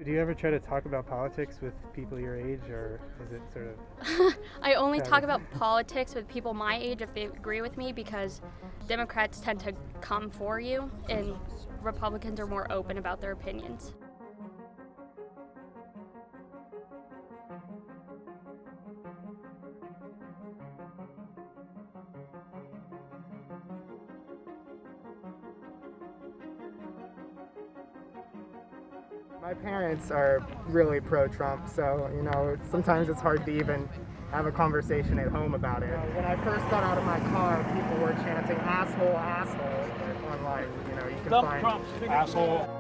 Do you ever try to talk about politics with people your age, or is it sort of... I only talk about politics with people my age if they agree with me, because Democrats tend to come for you and Republicans are more open about their opinions. My parents are really pro-Trump, so, sometimes it's hard to even have a conversation at home about it. When I first got out of my car, people were chanting, asshole, asshole, online. You can Dump find... Trump, asshole.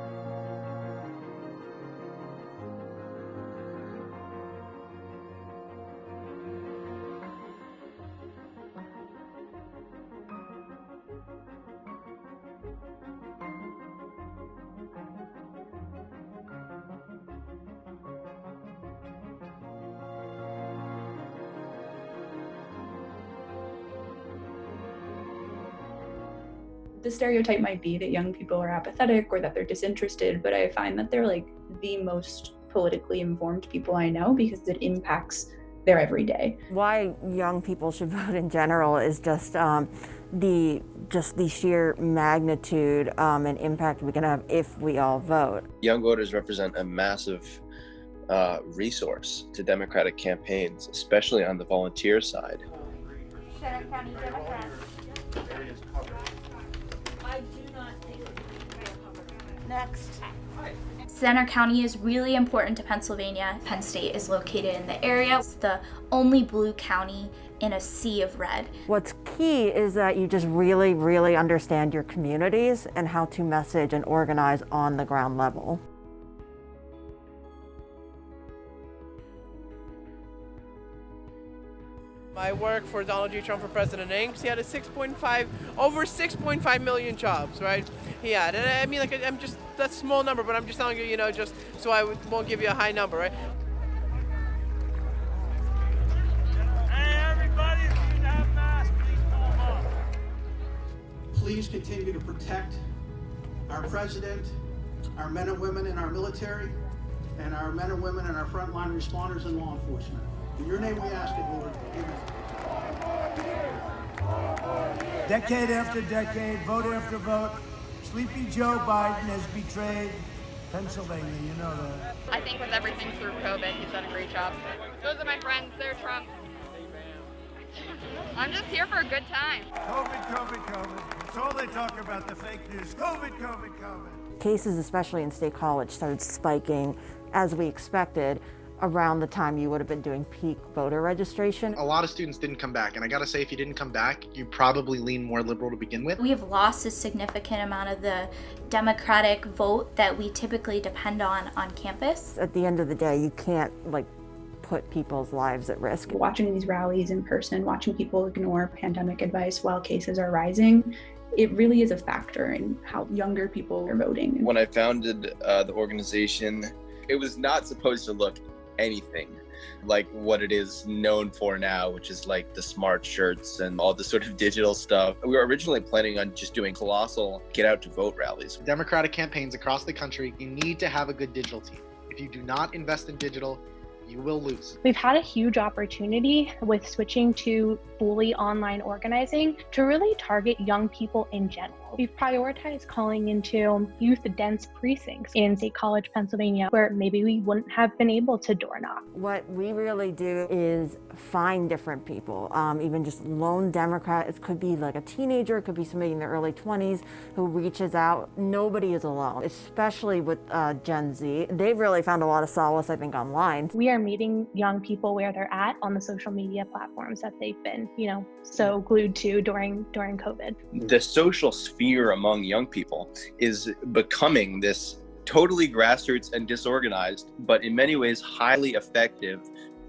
The stereotype might be that young people are apathetic or that they're disinterested, but I find that they're like the most politically informed people I know because it impacts their everyday. Why young people should vote in general is just the sheer magnitude and impact we can have if we all vote. Young voters represent a massive resource to Democratic campaigns, especially on the volunteer side. Center County Democrats. Next. Center County is really important to Pennsylvania. Penn State is located in the area. It's the only blue county in a sea of red. What's key is that you just really, really understand your communities and how to message and organize on the ground level. I work for Donald J. Trump for President Inc. He had over 6.5 million jobs, right? He had, and I mean, that's a small number, but I'm just telling you, just so I won't give you a high number, right? Hey, everybody, if you have masks, please pull them up. Please continue to protect our president, our men and women in our military, and our men and women in our frontline responders and law enforcement. In your name we ask it, Lord. Amen. Decade after decade, vote after vote, Sleepy Joe Biden has betrayed Pennsylvania, you know that. I think with everything through COVID, he's done a great job. Those are my friends, they're Trump. I'm just here for a good time. COVID, COVID, COVID. That's all they talk about, the fake news. COVID, COVID, COVID. Cases, especially in State College, started spiking as we expected around the time you would have been doing peak voter registration. A lot of students didn't come back, and I gotta say, if you didn't come back, you probably lean more liberal to begin with. We have lost a significant amount of the Democratic vote that we typically depend on campus. At the end of the day, you can't put people's lives at risk. Watching these rallies in person, watching people ignore pandemic advice while cases are rising, it really is a factor in how younger people are voting. When I founded the organization, it was not supposed to look anything like what it is known for now, which is like the smart shirts and all the sort of digital stuff. We were originally planning on just doing colossal get out to vote rallies. Democratic campaigns across the country, you need to have a good digital team. If you do not invest in digital, you will lose. We've had a huge opportunity with switching to fully online organizing to really target young people in general. We've prioritized calling into youth-dense precincts in State College, Pennsylvania, where maybe we wouldn't have been able to door knock. What we really do is find different people, even just lone Democrat. It could be like a teenager, it could be somebody in their early 20s who reaches out. Nobody is alone, especially with Gen Z. They've really found a lot of solace, I think, online. We are meeting young people where they're at on the social media platforms that they've been, so glued to during COVID. The social sphere among young people is becoming this totally grassroots and disorganized, but in many ways highly effective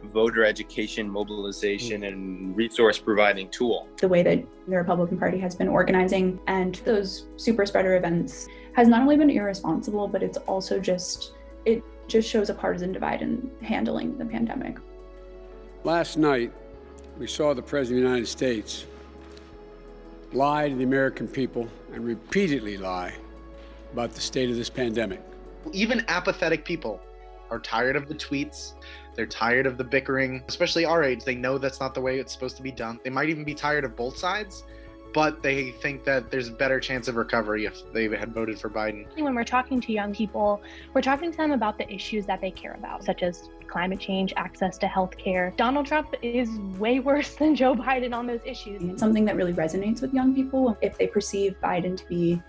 voter education, mobilization, and resource providing tool. The way that the Republican Party has been organizing and those super spreader events has not only been irresponsible, but it just shows a partisan divide in handling the pandemic. Last night, we saw the President of the United States lie to the American people and repeatedly lie about the state of this pandemic. Even apathetic people are tired of the tweets. They're tired of the bickering, especially our age. They know that's not the way it's supposed to be done. They might even be tired of both sides, but they think that there's a better chance of recovery if they had voted for Biden. When we're talking to young people, we're talking to them about the issues that they care about, such as climate change, access to healthcare. Donald Trump is way worse than Joe Biden on those issues. It's something that really resonates with young people. If they perceive Biden to be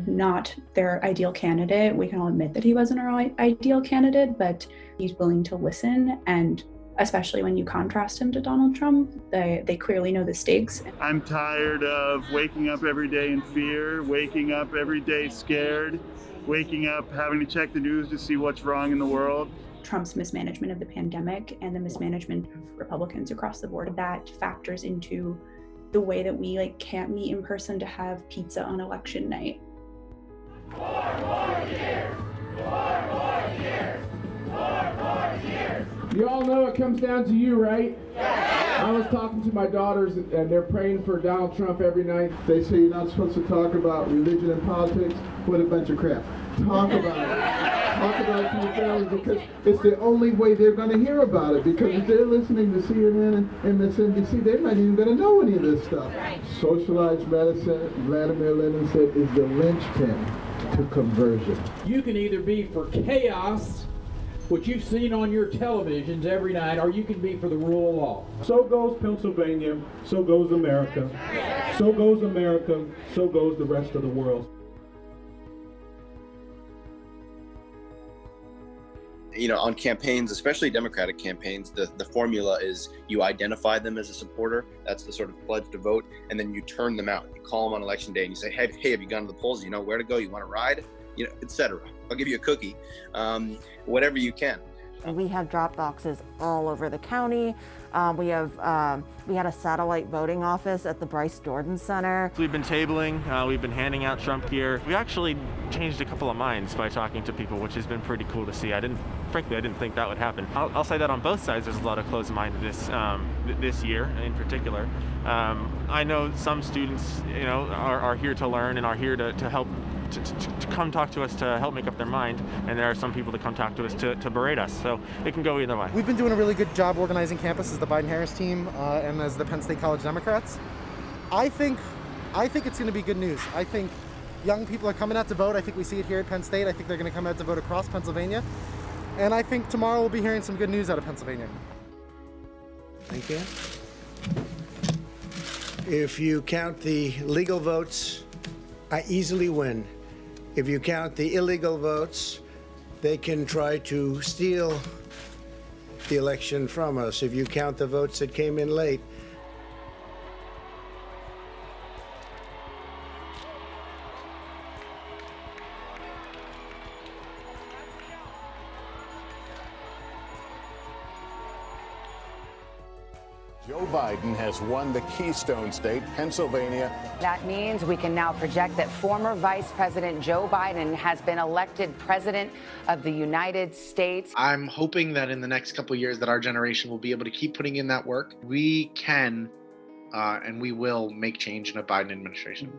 not their ideal candidate, we can all admit that he wasn't our ideal candidate, but he's willing to listen. And especially when you contrast him to Donald Trump, they clearly know the stakes. I'm tired of waking up every day in fear, waking up every day scared, waking up having to check the news to see what's wrong in the world. Trump's mismanagement of the pandemic and the mismanagement of Republicans across the board, that factors into the way that we can't meet in person to have pizza on election night. 4 more years! 4 more years! 4 more years! You all know it comes down to you, right? Yeah. I was talking to my daughters, and they're praying for Donald Trump every night. They say you're not supposed to talk about religion and politics. What a bunch of crap. Talk about it. Talk about it to your families, because it's the only way they're going to hear about it. Because if they're listening to CNN and MSNBC, they're not even going to know any of this stuff. Socialized medicine, Vladimir Lenin said, is the linchpin to conversion. You can either be for chaos, which you've seen on your televisions every night, or you can be for the rule of law. So goes Pennsylvania, so goes America. So goes America, so goes the rest of the world. You know, on campaigns, especially Democratic campaigns, the formula is you identify them as a supporter. That's the sort of pledge to vote. And then you turn them out. You call them on election day and you say, hey, have you gone to the polls? You know where to go? You want to ride? You know, etc. I'll give you a cookie, whatever you can. We have drop boxes all over the county. We had a satellite voting office at the Bryce Jordan Center. We've been tabling, we've been handing out Trump gear. We actually changed a couple of minds by talking to people, which has been pretty cool to see. Frankly, I didn't think that would happen. I'll say that on both sides, there's a lot of closed-mindedness this year in particular. I know some students, you know, are here to learn and are here to help to come talk to us to help make up their mind, and there are some people that come talk to us to berate us, so it can go either way. We've been doing a really good job organizing campus as the Biden-Harris team and as the Penn State College Democrats. I think it's going to be good news. I think young people are coming out to vote. I think we see it here at Penn State. I think they're going to come out to vote across Pennsylvania, and I think tomorrow we'll be hearing some good news out of Pennsylvania. Thank you. If you count the legal votes, I easily win. If you count the illegal votes, they can try to steal the election from us. If you count the votes that came in late, Joe Biden has won the Keystone State, Pennsylvania. That means we can now project that former Vice President Joe Biden has been elected President of the United States. I'm hoping that in the next couple of years that our generation will be able to keep putting in that work. We can and we will make change in a Biden administration.